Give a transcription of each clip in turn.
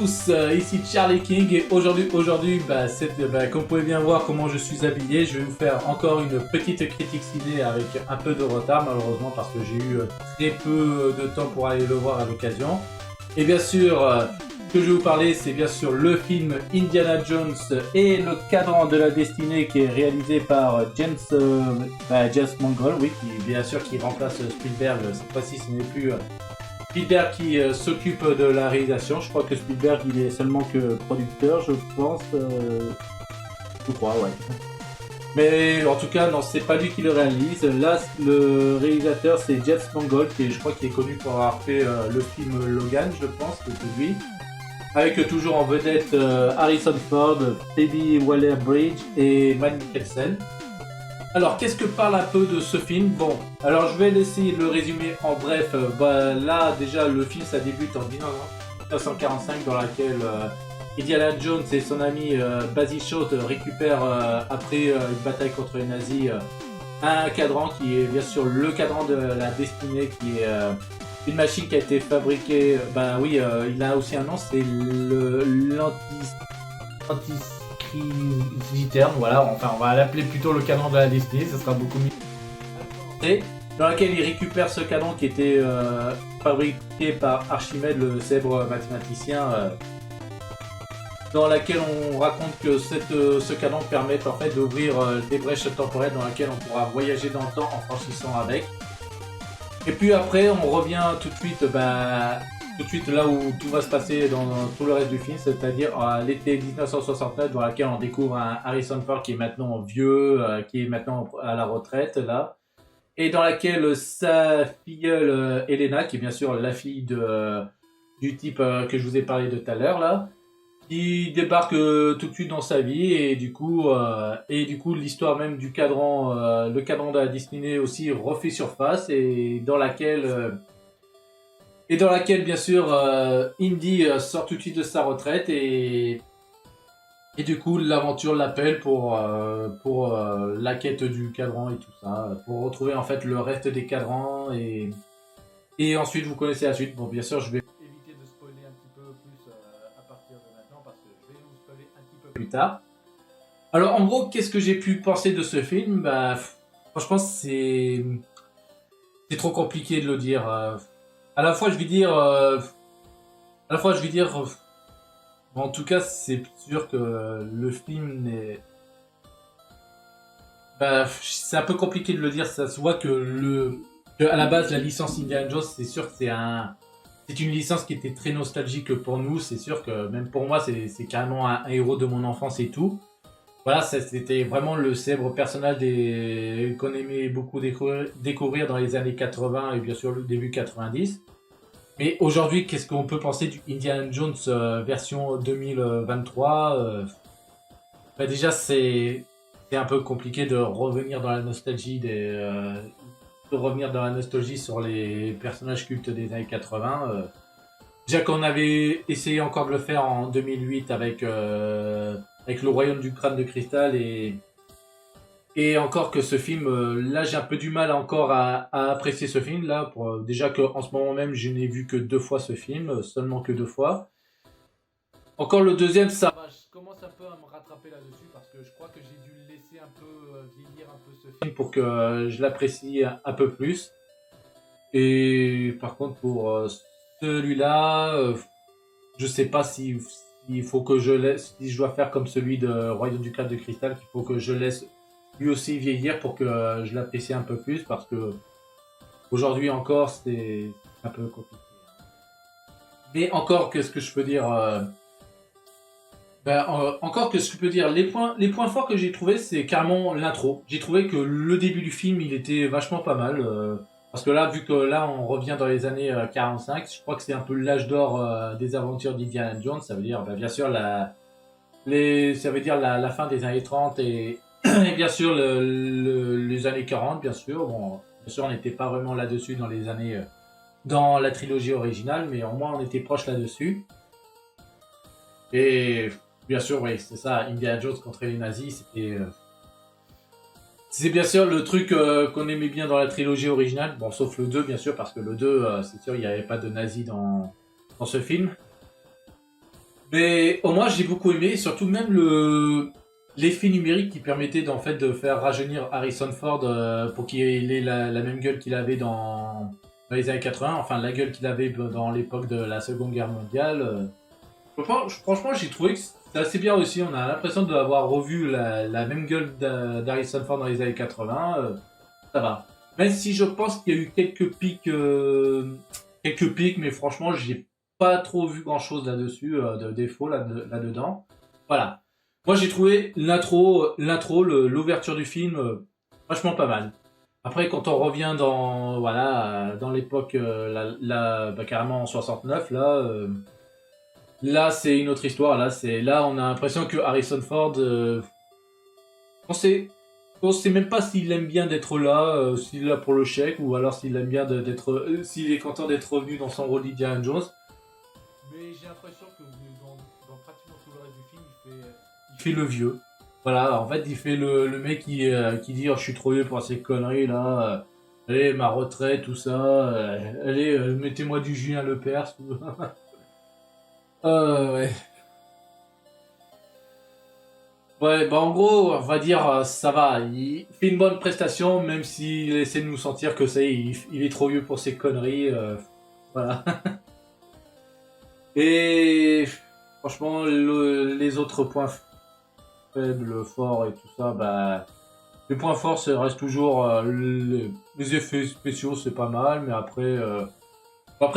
tous, ici Charlie King et aujourd'hui, comme vous pouvez bien voir comment je suis habillé, je vais vous faire encore une petite critique ciné avec un peu de retard malheureusement parce que j'ai eu très peu de temps pour aller le voir à l'occasion. Et bien sûr, ce que je vais vous parler, c'est bien sûr le film Indiana Jones et le cadran de la destinée qui est réalisé par James Mangold, oui, qui remplace Spielberg. Cette fois-ci, ce n'est plus Spielberg qui s'occupe de la réalisation. Je crois que Spielberg, il est seulement que producteur, je pense. Je crois, ouais. Mais en tout cas, non, c'est pas lui qui le réalise. Là, le réalisateur, c'est James Mangold, qui je crois qu'il est connu pour avoir fait le film Logan, je pense que c'est lui. Avec toujours en vedette Harrison Ford, Phoebe Waller-Bridge et Mads Mikkelsen. Alors, qu'est-ce que parle un peu de ce film? Bon, alors je vais essayer de le résumer en bref. Là, déjà, le film, ça débute en 1945, dans laquelle Indiana Jones et son ami Basil Shaw récupèrent, après une bataille contre les nazis, un cadran qui est bien sûr le cadran de la destinée, qui est une machine qui a été fabriquée. Il a aussi un nom, c'est l'antiscriterme, voilà, enfin on va l'appeler plutôt le cadran de la destinée, ça sera beaucoup mieux. Et dans laquelle il récupère ce cadran qui était fabriqué par Archimède, le célèbre mathématicien, dans laquelle on raconte que ce cadran permet en fait d'ouvrir des brèches temporelles dans lesquelles on pourra voyager dans le temps en franchissant avec. Et puis après, on revient tout de suite là où tout va se passer dans tout le reste du film, c'est-à-dire à l'été 1969, dans laquelle on découvre un Harrison Ford qui est maintenant vieux, qui est maintenant à la retraite, là, et dans laquelle sa filleule Elena, qui est bien sûr la fille du type que je vous ai parlé de tout à l'heure, là, qui débarque tout de suite dans sa vie, et du coup l'histoire même du cadran, le cadran de la destinée aussi refait surface, et dans laquelle bien sûr Indy sort tout de suite de sa retraite, et du coup l'aventure l'appelle pour la quête du cadran et tout ça, pour retrouver en fait le reste des cadrans, et ensuite vous connaissez la suite. Bon, bien sûr je vais éviter de spoiler un petit peu plus à partir de maintenant parce que je vais vous spoiler un petit peu plus tard. Alors en gros, qu'est-ce que j'ai pu penser de ce film? Franchement c'est trop compliqué de le dire. À la fois je vais dire bon, en tout cas c'est sûr que le film n'est, c'est un peu compliqué de le dire. Ça se voit que à la base la licence Indiana Jones, c'est sûr que c'est une licence qui était très nostalgique pour nous. C'est sûr que même pour moi c'est carrément un héros de mon enfance et tout. Voilà, c'était vraiment le célèbre personnage qu'on aimait beaucoup découvrir dans les années 80 et bien sûr le début 90. Mais aujourd'hui, qu'est-ce qu'on peut penser du Indiana Jones version 2023? Déjà, c'est un peu compliqué de revenir dans la nostalgie sur les personnages cultes des années 80. Déjà qu'on avait essayé encore de le faire en 2008 avec le Royaume du Crâne de Cristal, et encore que ce film, là j'ai un peu du mal encore à apprécier ce film là, déjà qu'en ce moment même je n'ai vu que 2 fois ce film, seulement que 2 fois. Encore le deuxième, ça va, je commence un peu à me rattraper là-dessus parce que je crois que j'ai dû le laisser un peu vieillir un peu ce film pour que je l'apprécie un peu plus. Et par contre pour celui-là, je sais pas s'il faut que je laisse, si je dois faire comme celui de Royaume du Crâne de Cristal, qu'il faut que je laisse lui aussi vieillir pour que je l'apprécie un peu plus, parce que aujourd'hui encore c'est un peu compliqué. Mais encore, qu'est-ce que je peux dire encore que ce que je peux dire, les points forts que j'ai trouvé, c'est carrément l'intro. J'ai trouvé que le début du film, il était vachement pas mal. Parce que là, vu que là, on revient dans les années 45, je crois que c'est un peu l'âge d'or des aventures d'Indiana Jones. Ça veut dire, bien sûr, la fin des années 30 et bien sûr les années 40, bien sûr. Bon, bien sûr, on n'était pas vraiment là-dessus dans la trilogie originale, mais au moins on était proche là-dessus. Et bien sûr, oui, c'est ça, Indiana Jones contre les nazis, c'est bien sûr le truc qu'on aimait bien dans la trilogie originale, bon, sauf le 2, bien sûr, parce que le 2, c'est sûr, il n'y avait pas de nazis dans ce film. Mais au moins j'ai beaucoup aimé, et surtout même l'effet numérique qui permettait en fait de faire rajeunir Harrison Ford pour qu'il ait la même gueule qu'il avait dans les années 80, enfin la gueule qu'il avait dans l'époque de la Seconde Guerre mondiale. Franchement, j'ai trouvé que c'est assez bien aussi. On a l'impression d'avoir revu la même gueule d'Harrison Ford dans les années 80. Ça va. Même si je pense qu'il y a eu quelques pics, mais franchement, j'ai pas trop vu grand chose là-dessus, de défaut là-dedans. Voilà. Moi, j'ai trouvé l'ouverture du film, vachement pas mal. Après, quand on revient dans l'époque, carrément en 69, là, c'est une autre histoire. Là, on a l'impression que Harrison Ford, on sait, on sait même pas s'il aime bien d'être là, s'il est là pour le chèque, ou alors s'il aime bien s'il est content d'être revenu dans son rôle d'Indiana Jones. Mais j'ai l'impression que dans pratiquement tout le reste du film, il fait le vieux. Voilà, en fait, il fait le mec qui dit oh, je suis trop vieux pour ces conneries là. Allez, ma retraite, tout ça. Allez, mettez-moi du Julien Lepers. Ouais. Ouais, bah en gros, on va dire, ça va. Il fait une bonne prestation, même s'il essaie de nous sentir que ça y est, il est trop vieux pour ses conneries. Voilà. Et franchement, les autres points faibles, forts et tout ça, bah. Les points forts, ça reste toujours les effets spéciaux, c'est pas mal, mais après,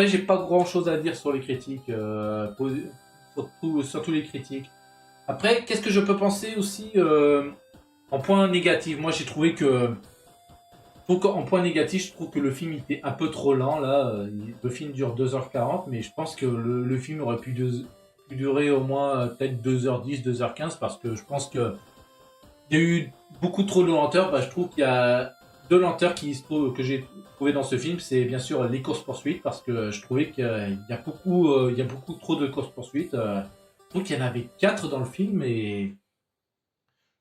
j'ai pas grand chose à dire sur les critiques, surtout les critiques. Après, qu'est-ce que je peux penser aussi en point négatif? Moi, j'ai trouvé que, en point négatif, je trouve que le film était un peu trop lent là. Le film dure 2h40, mais je pense que le film aurait pu durer au moins peut-être 2h10, 2h15, parce que je pense que il y a eu beaucoup trop de lenteur. Bah, je trouve qu'il y a deux lenteurs que j'ai trouvé dans ce film. C'est bien sûr les courses poursuites, parce que je trouvais qu'il y a beaucoup trop de courses poursuites. Je trouve qu'il y en avait quatre dans le film, et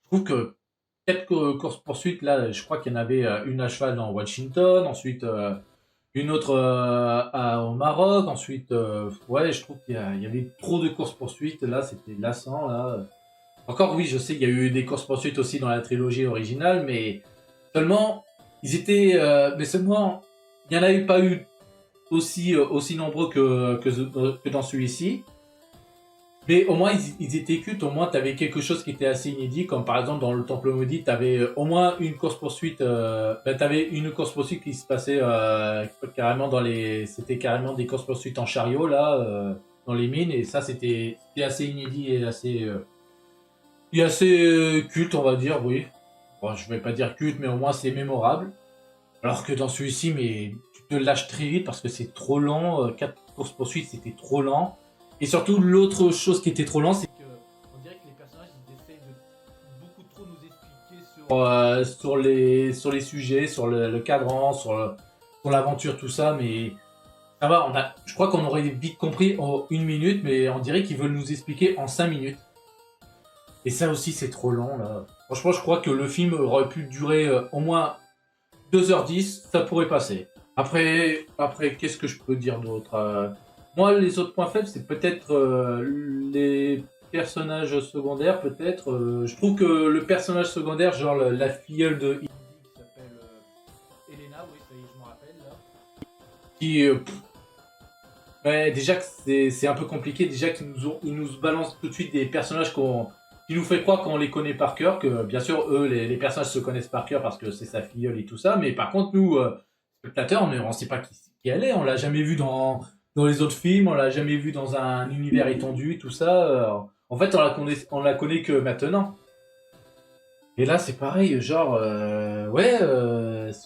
je trouve que quatre courses poursuites là, je crois qu'il y en avait une à cheval dans Washington, ensuite une autre au Maroc, ensuite ouais, je trouve il y avait trop de courses poursuites là, c'était lassant là. Encore oui, je sais qu'il y a eu des courses poursuites aussi dans la trilogie originale, mais seulement mais seulement il n'y en a eu pas eu aussi nombreux que dans celui-ci. Mais au moins, ils étaient cultes, au moins, tu avais quelque chose qui était assez inédit, comme par exemple dans le Temple Maudit, tu avais au moins une course-poursuite, tu avais une course-poursuite qui se passait carrément c'était carrément des courses-poursuites en chariot, là, dans les mines, et ça, c'était assez inédit et assez culte, on va dire, oui. Bon, je vais pas dire culte, mais au moins, c'est mémorable. Alors que dans celui-ci, mais tu te lâches très vite parce que c'est trop lent. 4 courses-poursuites, c'était trop lent. Et surtout, l'autre chose qui était trop lent, c'est que on dirait que les personnages ils essayent de beaucoup trop nous expliquer sur les sujets, sur le cadran, sur l'aventure, tout ça. Mais ça va, je crois qu'on aurait vite compris en 1 minute, mais on dirait qu'ils veulent nous expliquer en 5 minutes. Et ça aussi, c'est trop lent là. Franchement, je crois que le film aurait pu durer au moins 2h10, ça pourrait passer. Après qu'est-ce que je peux dire d'autre? Moi, les autres points faibles, c'est peut-être les personnages secondaires, peut-être. Je trouve que le personnage secondaire, genre la filleule de Indy, qui s'appelle Elena, oui, ça y est, je me rappelle, là. Qui, ouais, déjà que c'est un peu compliqué, déjà ils nous balancent tout de suite des personnages qui nous fait croire qu'on les connaît par cœur, que bien sûr, eux, les personnages se connaissent par cœur parce que c'est sa filleule et tout ça, mais par contre, nous, spectateurs, on sait pas qui elle est, on l'a jamais vu dans les autres films, on l'a jamais vu dans un univers étendu, tout ça. En fait, on la connaît que maintenant. Et là, c'est pareil, genre, ouais,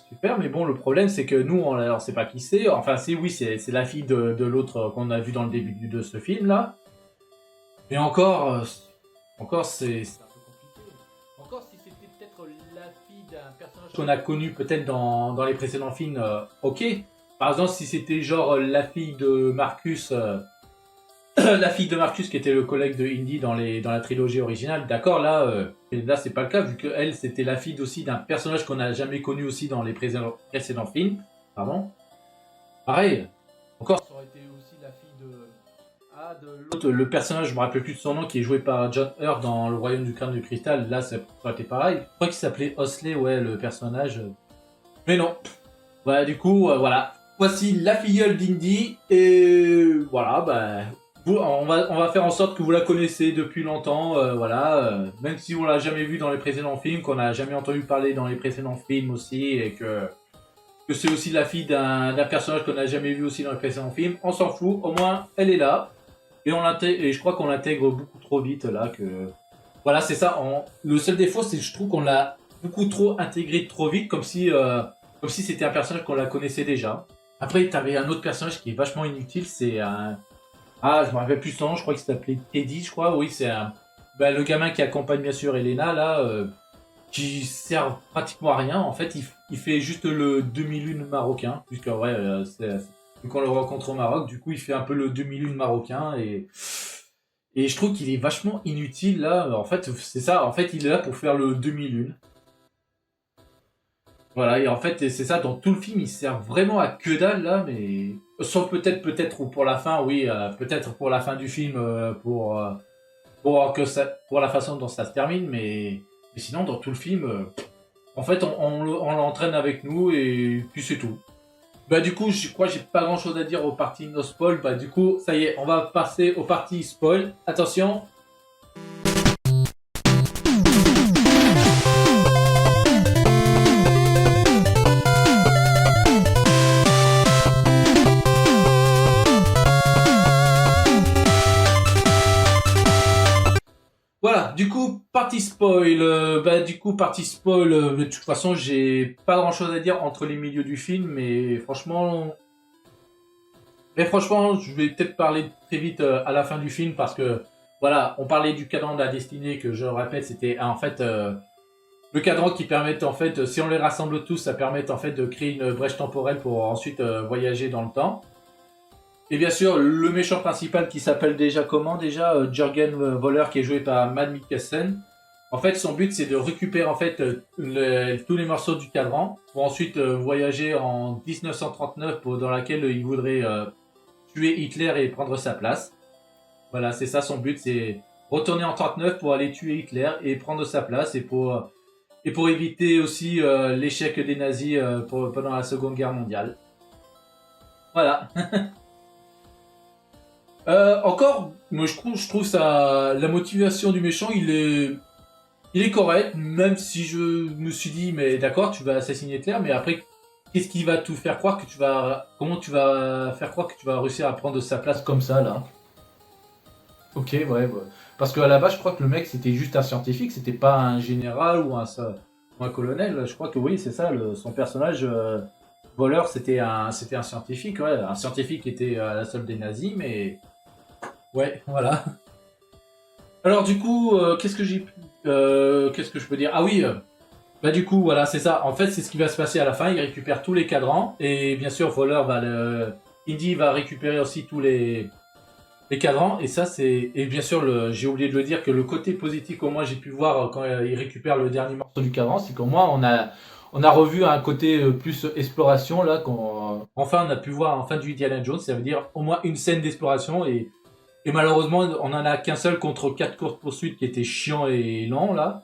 super, mais bon, le problème, c'est que nous, on sait pas qui c'est. Enfin, oui, c'est la fille de l'autre qu'on a vu dans le début de ce film-là. Mais encore, c'est un peu compliqué. Encore, si c'était peut-être la fille d'un personnage qu'on a connu peut-être dans les précédents films, ok. Par exemple, si c'était genre la fille de Marcus, la fille de Marcus qui était le collègue de Indy dans la trilogie originale, d'accord, là c'est pas le cas, vu que elle c'était la fille aussi d'un personnage qu'on n'a jamais connu aussi dans les précédents films. Pardon. Pareil. Encore, ça aurait été aussi la fille de. Ah, de l'autre, le personnage, je me rappelle plus de son nom, qui est joué par John Hurt dans Le Royaume du Crâne de Cristal. Là, ça aurait été pareil. Je crois qu'il s'appelait Osley, ouais, le personnage. Mais non. Voilà, du coup, voilà. Voici la filleule d'Indy. Et voilà, bah, on va faire en sorte que vous la connaissez depuis longtemps. Voilà, même si on l'a jamais vue dans les précédents films, qu'on n'a jamais entendu parler dans les précédents films aussi, et que c'est aussi la fille d'un personnage qu'on n'a jamais vu aussi dans les précédents films. On s'en fout, au moins, elle est là. Et je crois qu'on l'intègre beaucoup trop vite là que. Voilà, c'est ça. Le seul défaut, c'est que je trouve qu'on l'a beaucoup trop intégré trop vite, comme si c'était un personnage qu'on la connaissait déjà. Après, t'avais un autre personnage qui est vachement inutile, c'est un. Ah, je me rappelle plus son nom, je crois qu'il s'appelait Teddy, je crois. Oui, c'est un. Bah, le gamin qui accompagne bien sûr Elena là, qui sert pratiquement à rien. En fait, il fait juste le demi-lune marocain, puisque ouais, vu qu'on le rencontre au Maroc, du coup, il fait un peu le demi-lune marocain et je trouve qu'il est vachement inutile là. En fait, c'est ça. En fait, il est là pour faire le demi-lune. Voilà, et en fait, c'est ça. Dans tout le film, il sert vraiment à que dalle là, mais sauf peut-être pour la fin, oui, peut-être pour la fin du film, pour la façon dont ça se termine, mais sinon, dans tout le film. En fait, on l'entraîne avec nous et puis c'est tout. Bah du coup, je crois que j'ai pas grand chose à dire aux parties no spoil. Bah du coup, ça y est, on va passer aux parties spoil. Attention. Voilà, du coup, partie spoil. Partie spoil. De toute façon, j'ai pas grand chose à dire entre les milieux du film, mais franchement, je vais peut-être parler très vite à la fin du film parce que, voilà, on parlait du cadran de la destinée que je répète, c'était en fait le cadran qui permet en fait, si on les rassemble tous, ça permet en fait de créer une brèche temporelle pour ensuite voyager dans le temps. Et bien sûr, le méchant principal qui s'appelle déjà comment déjà Jürgen Voller qui est joué par Mads Mikkelsen. En fait, son but c'est de récupérer en fait tous les morceaux du cadran pour ensuite voyager en 1939 dans laquelle il voudrait tuer Hitler et prendre sa place. Voilà, c'est ça son but, c'est retourner en 39 pour aller tuer Hitler et prendre sa place et pour éviter aussi l'échec des nazis pendant la Seconde Guerre mondiale. Voilà. Encore, moi je trouve ça, la motivation du méchant, il est correct, même si je me suis dit, mais d'accord, tu vas assassiner Hitler, mais après, qu'est-ce qui va tout faire croire comment tu vas faire croire que tu vas réussir à prendre sa place comme ça là? Ok, ouais, ouais. Parce qu'à la base, je crois que le mec c'était juste un scientifique, c'était pas un général ou un colonel. Je crois que oui, c'est ça, son personnage. Voleur, c'était un scientifique, ouais, un scientifique qui était à la solde des nazis, mais ouais, voilà. Alors du coup, qu'est-ce que je peux dire? Ah oui, bah du coup, voilà, c'est ça. En fait, c'est ce qui va se passer à la fin. Il récupère tous les cadrans et bien sûr, Indy va récupérer aussi tous les cadrans et ça et bien sûr, j'ai oublié de le dire que le côté positif qu'au moins j'ai pu voir quand il récupère le dernier morceau du cadran, c'est qu'au moins on a revu un côté plus exploration là. Enfin, on a pu voir en fin du Indiana Jones. Ça veut dire au moins une scène d'exploration et malheureusement, on en a qu'un seul contre 4 courses-poursuites qui étaient chiants et lents là.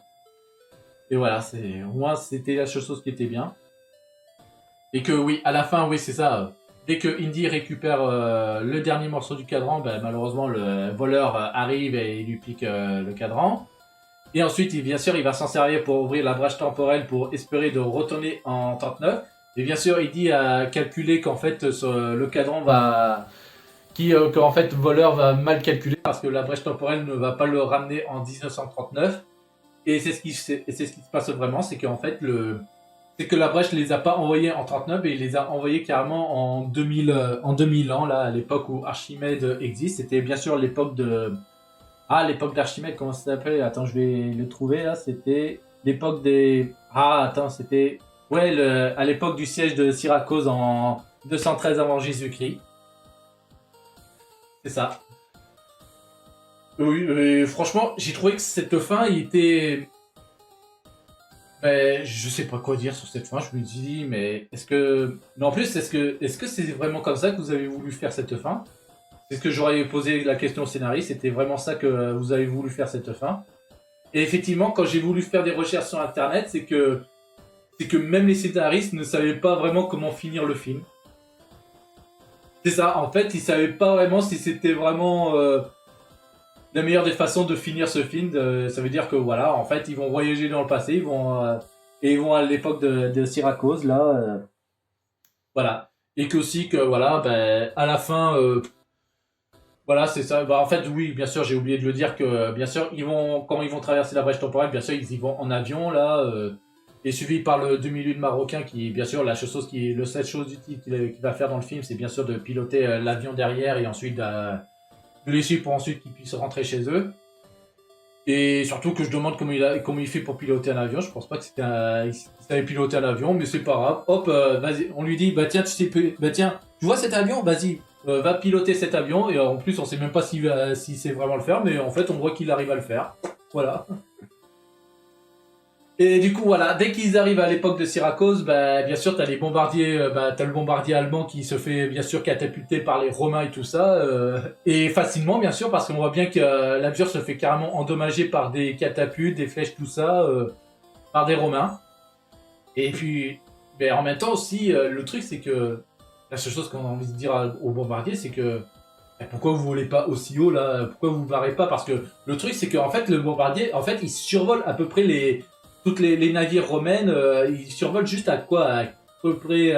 Et voilà, au moins c'était la seule chose qui était bien. Et que oui, à la fin, oui, c'est ça. Dès que Indy récupère le dernier morceau du cadran, ben, malheureusement le voleur arrive et il lui pique le cadran. Et ensuite, bien sûr, il va s'en servir pour ouvrir la brèche temporelle pour espérer de retourner en 39. Et bien sûr, Indy a calculé qu'en fait, le cadran qu'en fait, voleur va mal calculer parce que la brèche temporelle ne va pas le ramener en 1939. Et c'est ce qui se passe vraiment, c'est que la brèche ne les a pas envoyés en 39 et il les a envoyés carrément en 2000 ans, là, à l'époque où Archimède existe. C'était bien sûr l'époque de. Ah, l'époque d'Archimède, comment ça s'appelait? Attends, je vais le trouver là. C'était l'époque des. Ah, attends, c'était. Ouais, à l'époque du siège de Syracuse en 213 avant Jésus-Christ. C'est ça. Oui, mais franchement, j'ai trouvé que cette fin, il était. Ben, je sais pas quoi dire sur cette fin. Je me dis, mais est-ce que. Mais en plus, est-ce que c'est vraiment comme ça que vous avez voulu faire cette fin? C'est ce que j'aurais posé la question au scénariste, c'était vraiment ça que vous avez voulu faire cette fin. Et effectivement, quand j'ai voulu faire des recherches sur internet, c'est que même les scénaristes ne savaient pas vraiment comment finir le film. C'est ça, en fait, ils savaient pas vraiment si c'était vraiment la meilleure des façons de finir ce film. Ça veut dire que voilà, en fait, ils vont voyager dans le passé, et ils vont à l'époque de Syracuse là, voilà. Et qu'aussi que voilà, ben, à la fin, voilà, c'est ça. Bah, en fait, oui, bien sûr, j'ai oublié de le dire que bien sûr, quand ils vont traverser la brèche temporelle, bien sûr, ils y vont en avion là. Et suivi par le demi-lune marocain qui, bien sûr, le seule chose utile qu'il va faire dans le film, c'est bien sûr de piloter l'avion derrière et ensuite de les suivre pour ensuite qu'ils puissent rentrer chez eux. Et surtout que je demande comment il fait pour piloter un avion. Je pense pas que il savait piloter un avion, mais c'est pas grave. Hop, vas-y, on lui dit, bah tiens, bah tiens, tu vois cet avion, vas-y, va piloter cet avion. Et en plus, on sait même pas s'il sait vraiment le faire, mais en fait, on voit qu'il arrive à le faire. Voilà. Et du coup, voilà, dès qu'ils arrivent à l'époque de Syracuse, bah, bien sûr, t'as les bombardiers, t'as le bombardier allemand qui se fait, bien sûr, catapulter par les Romains et tout ça, et facilement, bien sûr, parce qu'on voit bien que l'avion se fait carrément endommager par des catapultes, des flèches, tout ça, par des Romains. Et puis, ben, en même temps aussi, le truc, c'est que la seule chose qu'on a envie de dire aux bombardiers, c'est que pourquoi vous volez pas aussi haut là? Pourquoi vous vous barrez pas? Parce que le truc, c'est qu'en fait, le bombardier, en fait, il survole à peu près toutes les navires romaines. Il survole juste à quoi? À peu près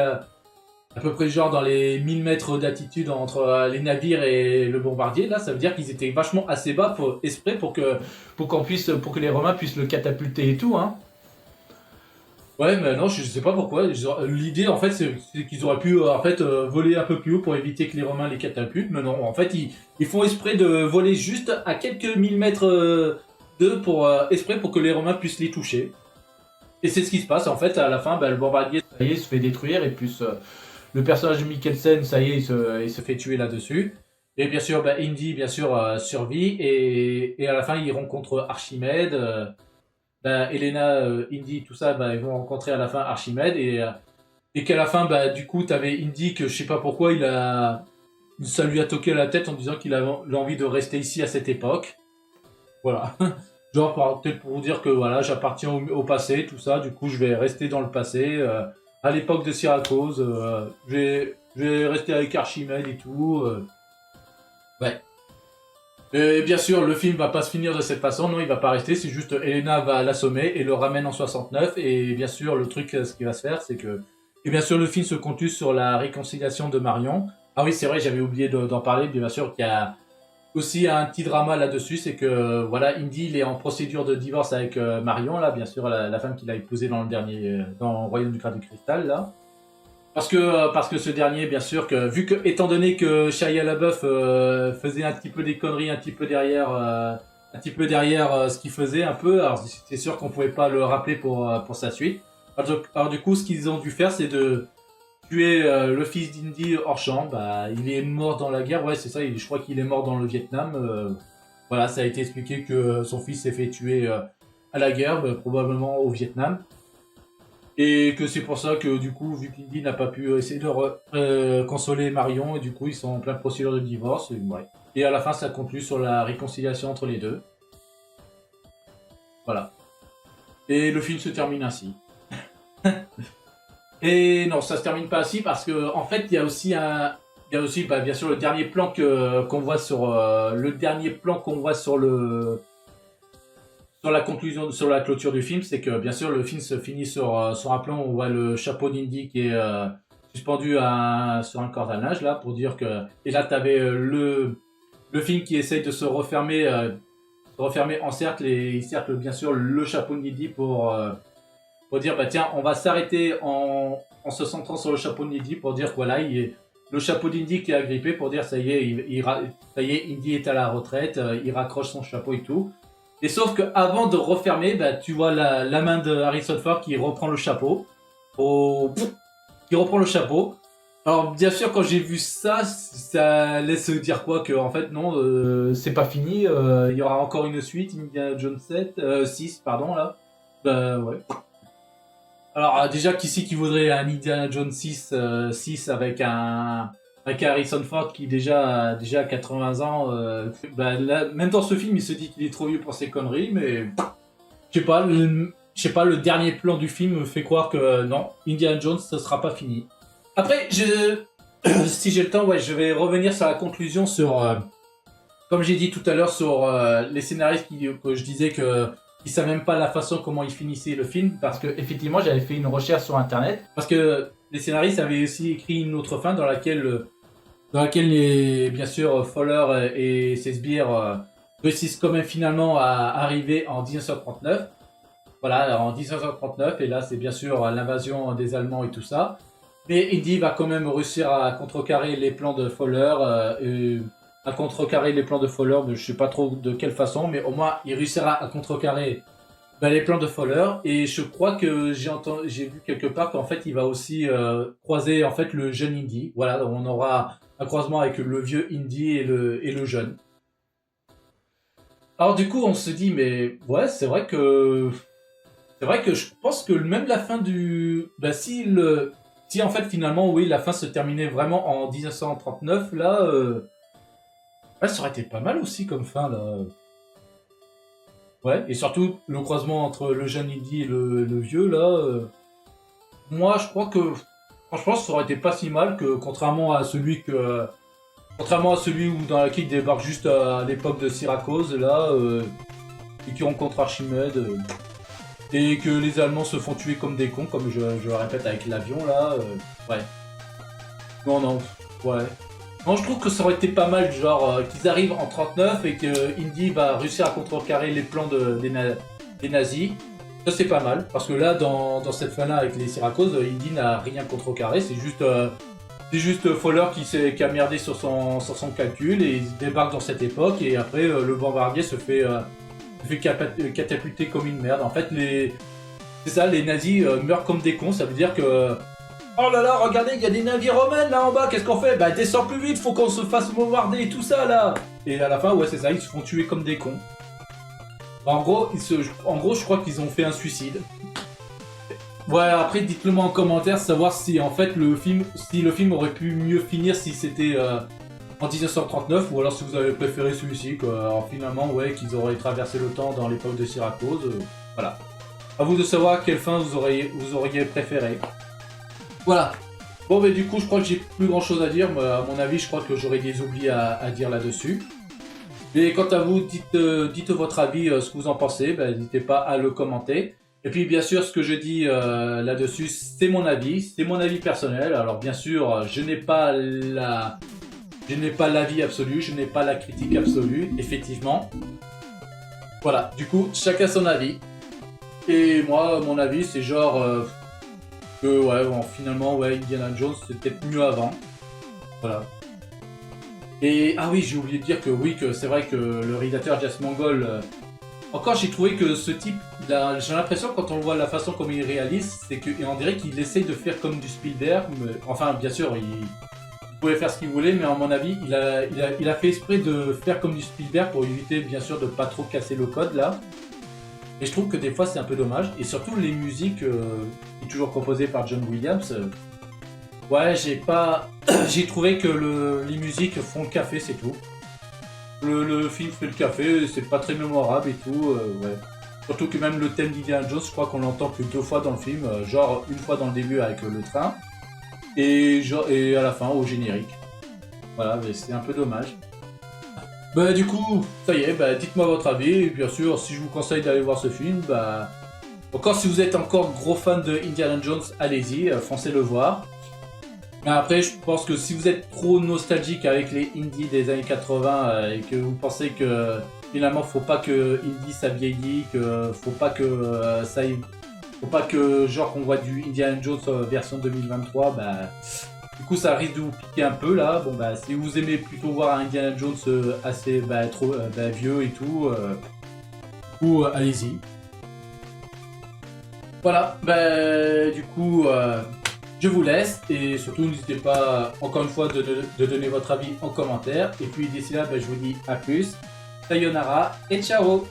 genre dans les 1000 mètres d'altitude entre les navires et le bombardier. Là, ça veut dire qu'ils étaient vachement assez bas exprès pour que les Romains puissent le catapulter et tout, hein. Ouais, mais non, je sais pas pourquoi. L'idée, en fait, c'est qu'ils auraient pu voler un peu plus haut pour éviter que les Romains les catapultent. Mais non, en fait, ils font exprès de voler juste à quelques millimètres d'eux exprès pour que les Romains puissent les toucher. Et c'est ce qui se passe. En fait, à la fin, le bombardier, ça y est, il se fait détruire. Et plus le personnage de Mikkelsen, ça y est, il se fait tuer là-dessus. Et bien sûr, Indy, bien sûr, survit. Et à la fin, il rencontre Archimède. Elena, Indy, tout ça, ils vont rencontrer à la fin Archimède et qu'à la fin, du coup, t'avais Indy que je sais pas pourquoi ça lui a toqué à la tête en disant qu'il avait l'envie de rester ici à cette époque. Voilà. Genre, peut-être pour vous dire que voilà, j'appartiens au passé, tout ça, du coup, je vais rester dans le passé, à l'époque de Syracuse, je vais rester avec Archimède et tout. Ouais. Et bien sûr, le film va pas se finir de cette façon, non, il va pas rester, c'est juste Elena va l'assommer et le ramène en 69, et bien sûr, le truc, ce qui va se faire, c'est que... Et bien sûr, le film se conclut sur la réconciliation de Marion. Ah oui, c'est vrai, j'avais oublié d'en parler, bien sûr, qu'il y a aussi un petit drama là-dessus, c'est que, voilà, Indy, il est en procédure de divorce avec Marion, là, bien sûr, la femme qu'il a épousée dans le dernier, dans Royaume du Graal de Cristal, là. Parce que ce dernier, bien sûr, étant donné que Shia LaBeouf faisait un petit peu des conneries, un petit peu derrière ce qu'il faisait un peu, alors c'est sûr qu'on pouvait pas le rappeler pour sa suite. Alors, du coup, ce qu'ils ont dû faire, c'est de tuer le fils d'Indy hors champ. Il est mort dans la guerre, ouais, c'est ça. Je crois qu'il est mort dans le Vietnam. Voilà, ça a été expliqué que son fils s'est fait tuer à la guerre, probablement au Vietnam. Et que c'est pour ça que du coup, vu qu'Indy n'a pas pu essayer de consoler Marion, et du coup ils sont en pleine procédure de divorce. Ouais. Et à la fin, ça conclut sur la réconciliation entre les deux. Voilà. Et le film se termine ainsi. Et non, ça se termine pas ainsi parce que en fait, il y a aussi bien sûr le dernier plan qu'on voit sur la conclusion, sur la clôture du film, c'est que bien sûr le film se finit sur un plan où on voit le chapeau d'Indy qui est suspendu sur un cordonnage là pour dire que, et là t'avais le film qui essaye de se refermer en cercle, et il cercle bien sûr le chapeau d'Indy pour dire tiens, on va s'arrêter en se centrant sur le chapeau d'Indy pour dire que voilà, le chapeau d'Indy qui est agrippé pour dire ça y est, ça y est, Indy est à la retraite, il raccroche son chapeau et tout. Et sauf que avant de refermer, tu vois la main de Harrison Ford qui reprend le chapeau. Qui reprend le chapeau. Alors bien sûr, quand j'ai vu ça, ça laisse dire quoi? Que en fait non, c'est pas fini. Il y aura encore une suite, Indiana Jones 6, pardon là. Ouais. Alors déjà, qui voudrait un Indiana Jones 6 avec un avec Harrison Ford qui déjà a 80 ans. Là, même dans ce film, il se dit qu'il est trop vieux pour ses conneries, mais je sais pas, le dernier plan du film me fait croire que non, Indiana Jones, ça sera pas fini. Après, si j'ai le temps, ouais, je vais revenir sur la conclusion comme j'ai dit tout à l'heure sur les scénaristes que je disais que ils savaient même pas la façon comment ils finissaient le film, parce que effectivement j'avais fait une recherche sur internet, parce que les scénaristes avaient aussi écrit une autre fin dans laquelle bien sûr Fowler et ses sbires réussissent quand même finalement à arriver en 1939. Voilà, en 1939, et là c'est bien sûr l'invasion des Allemands et tout ça. Mais Indy va quand même réussir à contrecarrer les plans de Fowler, mais je sais pas trop de quelle façon, mais au moins il réussira à contrecarrer les plans de Fowler. Et je crois que j'ai vu quelque part qu'en fait il va aussi croiser en fait le jeune Indy. Voilà, on aura un croisement avec le vieux Indy et le jeune. Alors du coup on se dit, mais ouais, c'est vrai que je pense que même la fin si en fait finalement oui la fin se terminait vraiment en 1939 là, ouais, ça aurait été pas mal aussi comme fin là. Ouais, et surtout le croisement entre le jeune Indy et le vieux là. Moi je crois que franchement ça aurait été pas si mal, que contrairement à celui où dans laquelle il débarque juste à l'époque de Syracuse là, et qui rencontre Archimède. Et que les Allemands se font tuer comme des cons, comme je le répète avec l'avion là. Ouais. Non, ouais. Non, je trouve que ça aurait été pas mal, genre qu'ils arrivent en 39 et que Indy va réussir à contrecarrer les plans des nazis. Ça c'est pas mal, parce que là, dans cette fin-là avec les Syracuse, Indy n'a rien contrecarré, c'est juste Fowler qui a merdé sur son calcul, et il débarque dans cette époque, et après le bombardier se fait catapulter comme une merde. En fait, c'est ça, les nazis meurent comme des cons. Ça veut dire que oh là là, regardez, il y a des navires romains là en bas. Qu'est-ce qu'on fait? Bah descends plus vite, faut qu'on se fasse bombarder et tout ça là. Et à la fin, ouais, c'est ça, ils se font tuer comme des cons. En gros, je crois qu'ils ont fait un suicide. Ouais, après, dites-le moi en commentaire, savoir si en fait le film aurait pu mieux finir si c'était en 1939, ou alors si vous avez préféré celui-ci, quoi. Alors finalement, ouais, qu'ils auraient traversé le temps dans l'époque de Syracuse. Voilà. À vous de savoir quelle fin vous auriez préféré. Voilà. Bon, mais du coup, je crois que j'ai plus grand chose à dire. Mais à mon avis, je crois que j'aurais des oublis à dire là-dessus. Mais quant à vous, dites votre avis, ce que vous en pensez. N'hésitez pas à le commenter. Et puis, bien sûr, ce que je dis là-dessus, c'est mon avis personnel. Alors, bien sûr, je n'ai pas l'avis absolu, je n'ai pas la critique absolue, effectivement. Voilà, du coup, chacun son avis. Et moi, mon avis, c'est genre que ouais, bon, finalement, ouais, Indiana Jones, c'était peut-être mieux avant. Voilà. Et ah oui, j'ai oublié de dire que c'est vrai que le réalisateur James Mangold, encore j'ai trouvé que ce type, j'ai l'impression quand on voit la façon comme il réalise, c'est qu'on dirait qu'il essaye de faire comme du Spielberg. Enfin, bien sûr, il pouvait faire ce qu'il voulait, mais à mon avis, il a fait exprès de faire comme du Spielberg pour éviter, bien sûr, de pas trop casser le code là. Et je trouve que des fois c'est un peu dommage. Et surtout les musiques, toujours composées par John Williams. Ouais, j'ai trouvé que les musiques font le café, c'est tout. Le film fait le café, c'est pas très mémorable et tout. Ouais. Surtout que même le thème d'Indiana Jones, je crois qu'on l'entend que 2 fois dans le film, genre une fois dans le début avec le train. Et à la fin au générique. Voilà, mais c'est un peu dommage. Du coup, ça y est, dites-moi votre avis, et bien sûr, si je vous conseille d'aller voir ce film, encore si vous êtes encore gros fan de Indiana Jones, allez-y, foncez le voir. Mais après, je pense que si vous êtes trop nostalgique avec les Indy des années 80 et que vous pensez que finalement faut pas que Indy ça vieillit, que faut pas que genre qu'on voit du Indiana Jones version 2023, du coup ça risque de vous piquer un peu là. Bon si vous aimez plutôt voir un Indiana Jones assez trop vieux et tout, allez-y. Voilà, du coup je vous laisse, et surtout n'hésitez pas encore une fois de donner votre avis en commentaire. Et puis d'ici là, je vous dis à plus, sayonara et ciao.